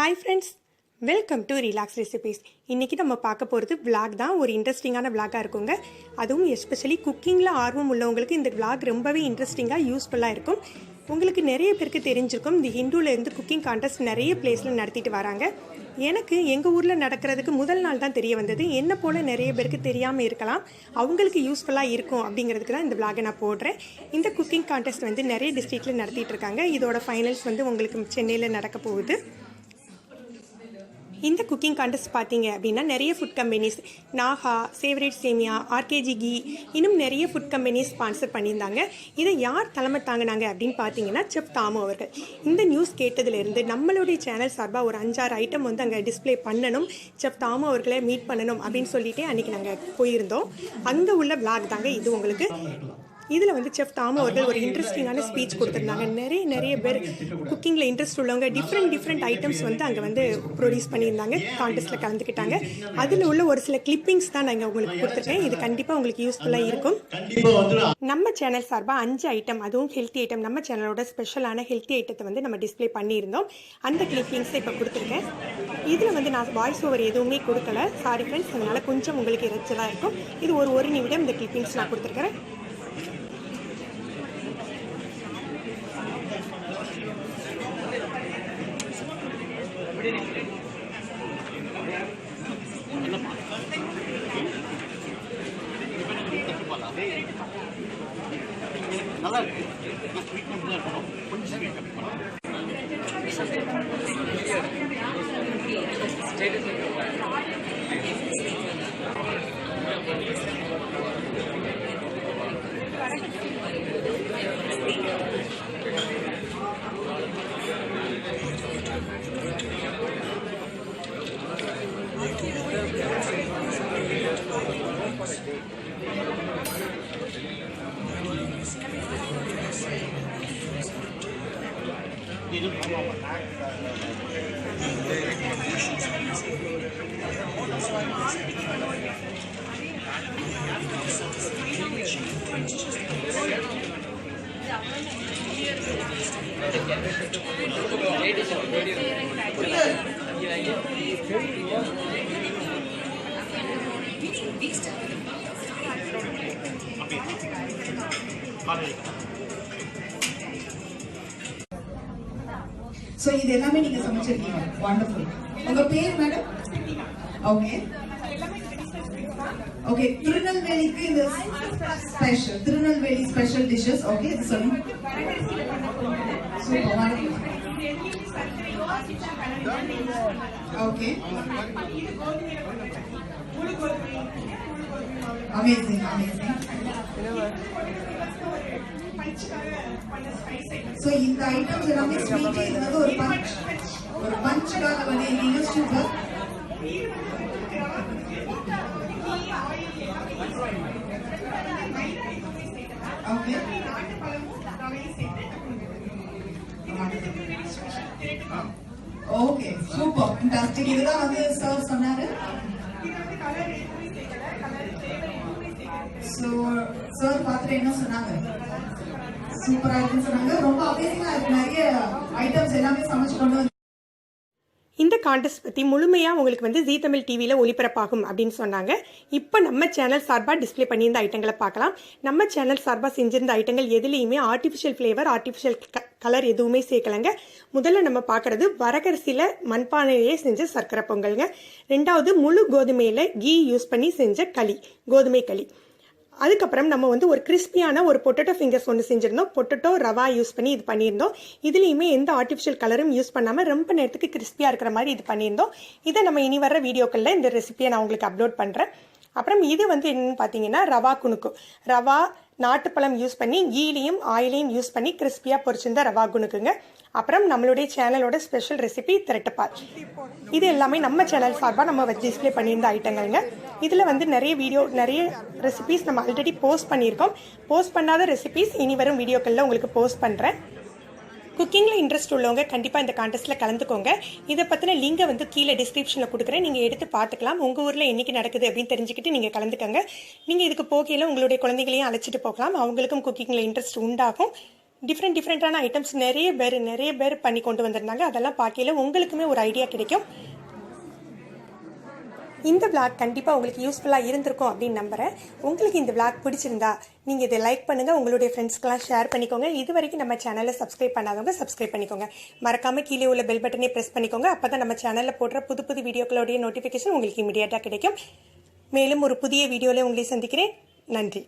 Hi friends, welcome to Relaxrecipes. இன்னைக்கு நம்ம பார்க்க போகிறது vlog தான். ஒரு இன்ட்ரெஸ்டிங்கான vlog-ஆ இருக்குங்க. அதுவும் எஸ்பெஷலி குக்கிங்கில் ஆர்வம் உள்ளவங்களுக்கு இந்த vlog ரொம்பவே இன்ட்ரெஸ்டிங்காக யூஸ்ஃபுல்லாக இருக்கும். உங்களுக்கு நிறைய பேருக்கு தெரிஞ்சிருக்கும், இந்த ஹிந்துலேருந்து குக்கிங் கான்டெஸ்ட் நிறைய பிளேஸில் நடத்திட்டு வராங்க. எனக்கு எங்கள் ஊரில் நடக்கிறதுக்கு முதல் நாள் தான் தெரிய வந்தது. என்ன போல் நிறைய பேருக்கு தெரியாமல் இருக்கலாம், அவங்களுக்கு யூஸ்ஃபுல்லாக இருக்கும் அப்படிங்கிறதுக்கு தான் இந்த vlog-ஐ நான் போடுறேன். இந்த குக்கிங் கான்டெஸ்ட் வந்து நிறைய டிஸ்ட்ரிக்டில் நடத்திட்டு இருக்காங்க. இதோட ஃபைனல்ஸ் வந்து உங்களுக்கு சென்னையில் நடக்க போகுது. இந்த குக்கிங் கான்டெஸ்ட் பார்த்தீங்க அப்படின்னா நிறைய ஃபுட் கம்பெனிஸ், நாகா, ஃபேவரேட் சேமியா, ஆர்கேஜி கீ, இன்னும் நிறைய ஃபுட் கம்பெனிஸ் ஸ்பான்சர் பண்ணியிருந்தாங்க. இதை யார் தலைமை தாங்கினாங்க அப்படின்னு பார்த்தீங்கன்னா செஃப் தாமு அவர்கள். இந்த நியூஸ் கேட்டதுலேருந்து நம்மளுடைய சேனல் சார்பாக ஒரு 5-6 ஐட்டம் வந்து அங்கே டிஸ்பிளே பண்ணணும், செஃப் தாமு அவர்களை மீட் பண்ணணும் அப்படின்னு சொல்லிட்டு அன்றைக்கி நாங்கள் போயிருந்தோம். அங்கே உள்ள விளாக் தாங்க இது உங்களுக்கு. இதில் வந்து செஃப் தாமு அவர்கள் ஒரு இன்ட்ரெஸ்டிங்கான ஸ்பீச் கொடுத்துருந்தாங்க. நிறைய பேர் குக்கிங்கில் இன்ட்ரெஸ்ட் உள்ளவங்க டிஃப்ரெண்ட் ஐட்டம்ஸ் வந்து அங்கே வந்து ப்ரொடியூஸ் பண்ணியிருந்தாங்க, கான்டெஸ்ட்டில் கலந்துக்கிட்டாங்க. அதில் உள்ள ஒரு சில கிளிப்பிங்ஸ் தான் நாங்கள் உங்களுக்கு கொடுத்துருக்கேன். இது கண்டிப்பாக உங்களுக்கு யூஸ்ஃபுல்லாக இருக்கும். நம்ம சேனல் சார்பாக 5 ஐட்டம், அதுவும் ஹெல்த்தி ஐட்டம், நம்ம சேனலோட ஸ்பெஷலான ஹெல்த்தி ஐட்டத்தை வந்து நம்ம டிஸ்பிளே பண்ணியிருந்தோம். அந்த கிளிப்பிங்ஸை இப்போ கொடுத்துருக்கேன். இதில் வந்து நான் வாய்ஸ் ஓவர் எதுவுமே கொடுக்கல, சாரி ஃப்ரெண்ட்ஸ், அதனால் கொஞ்சம் உங்களுக்கு இறைச்சலாக இருக்கும். இது ஒரு நிமிடம் இந்த கிளிப்பிங்ஸ் நான் கொடுத்துருக்கிறேன். நல்லா இருக்கு. So இது எல்லாமே நீங்க சமைச்சிருக்கீங்க. வண்டர்ஃபுல். உங்க பேர் மேடம்? Okay okay. திருநெல்வேலிக்கு இந்த special, Tirunelveli special dishes. Okay, இது சொல்லுங்க. சூப்பர். Okay, amazing. சோ இந்த ஐட்டம்ஸ் எல்லாமே ஸ்வீட், இது வந்து ஒரு பஞ்சுக்காக பண்ணிருக்கீங்க. Super. Okay okay, super, fantastic. இதுதான் வந்து சார் சொன்னாரு. சோ சார் பார்த்துட்டு என்ன சொன்னாங்க? சூப்பரா இருக்குன்னு சொன்னாங்க. ரொம்ப அமேசிங்கா இருக்கு. நிறைய ஐட்டம்ஸ் எல்லாமே சமைச்சு கொண்டு வந்து. இந்த கான்டெஸ்ட் பற்றி முழுமையாக உங்களுக்கு வந்து ஜீ தமிழ் டிவியில் ஒளிபரப்பாகும் அப்படின்னு சொன்னாங்க. இப்போ நம்ம சேனல் சார்பாக டிஸ்பிளே பண்ணியிருந்த ஐட்டங்களை பார்க்கலாம். நம்ம சேனல் சார்பாக செஞ்சிருந்த ஐட்டங்கள் எதுலேயுமே ஆர்டிஃபிஷியல் ஃப்ளேவர், ஆர்டிஃபிஷியல் கலர் எதுவுமே சேர்க்கலைங்க. முதல்ல நம்ம பார்க்குறது வரகரிசியில் மண்பானையிலே செஞ்ச சர்க்கரை பொங்கல்ங்க. 2வது முழு கோதுமையில் கீ யூஸ் பண்ணி செஞ்ச களி, கோதுமை களி. அதுக்கப்புறம் நம்ம வந்து ஒரு கிறிஸ்பியான ஒரு பொட்டேட்டோ ஃபிங்கர்ஸ் ஒன்று செஞ்சுருந்தோம். பொட்டேட்டோ ரவா யூஸ் பண்ணி இது பண்ணியிருந்தோம். இதுலேயுமே எந்த ஆர்டிஃபிஷியல் கலரும் யூஸ் பண்ணாமல் ரொம்ப நேரத்துக்கு கிறிஸ்பியாக இருக்கிற மாதிரி இது பண்ணியிருந்தோம். இதை நம்ம இனி வர வீடியோக்களில் இந்த ரெசிபியை நான் உங்களுக்கு அப்லோட் பண்ணுறேன். அப்புறம் இது வந்து என்னன்னு பார்த்தீங்கன்னா ரவா குணுக்கு. ரவா, நாட்டுப்பழம் யூஸ் பண்ணி கீலையும் ஆயிலையும் யூஸ் பண்ணி கிறிஸ்பியாக பொரிச்சிருந்த ரவா குணுக்குங்க. அப்புறம் நம்மளுடைய சேனலோட ஸ்பெஷல் ரெசிபி திரட்டுப்பால். இது எல்லாமே நம்ம சேனல் சார்பாக நம்ம டிஸ்பிளே பண்ணியிருந்த ஐட்டங்கள்ங்க. இதில் வந்து நிறைய ரெசிபிஸ் நம்ம ஆல்ரெடி போஸ்ட் பண்ணியிருக்கோம். போஸ்ட் பண்ணாத ரெசிபிஸ் இனி வரும் வீடியோக்களில் உங்களுக்கு போஸ்ட் பண்ணுறேன். குக்கிங்கில் இன்ட்ரெஸ்ட் உள்ளவங்க கண்டிப்பாக இந்த கான்டெஸ்ட்டில் கலந்துக்கோங்க. இதை பற்றின லிங்கை வந்து கீழே டிஸ்கிரிப்ஷனில் கொடுக்குறேன், நீங்கள் எடுத்து பார்த்துக்கலாம். உங்கள் ஊரில் என்றைக்கு நடக்குது அப்படின்னு தெரிஞ்சுக்கிட்டு நீங்கள் கலந்துக்கோங்க. நீங்கள் இதுக்கு போகையில் உங்களுடைய குழந்தைகளையும் அழைச்சிட்டு போகலாம், அவங்களுக்கும் குக்கிங்கில் இன்ட்ரெஸ்ட் உண்டாகும். டிஃப்ரெண்டான ஐட்டம்ஸ் நிறைய பேர் பண்ணி கொண்டு வந்திருந்தாங்க. அதெல்லாம் பார்க்கையில உங்களுக்குமே ஒரு ஐடியா கிடைக்கும். இந்த vlog கண்டிப்பாக உங்களுக்கு யூஸ்ஃபுல்லாக இருந்திருக்கும் அப்படின்னு நம்புகிறேன். உங்களுக்கு இந்த vlog பிடிச்சிருந்தா நீங்கள் இதை லைக் பண்ணுங்கள், உங்களுடைய ஃப்ரெண்ட்ஸ்க்கெலாம் ஷேர் பண்ணிக்கோங்க. இது வரைக்கும் நம்ம சேனலை சப்ஸ்கிரைப் பண்ணாதவங்க சப்ஸ்கிரைப் பண்ணிக்கோங்க. மறக்காமல் கீழே உள்ள பெல் பட்டனை ப்ரெஸ் பண்ணிக்கோங்க. அப்போ தான் நம்ம சேனலில் போடுற புது வீடியோக்களுடைய நோட்டிஃபிகேஷன் உங்களுக்கு இமீடியட்டாக கிடைக்கும். மேலும் ஒரு புதிய வீடியோவில் உங்களை சந்திக்கிறேன். நன்றி.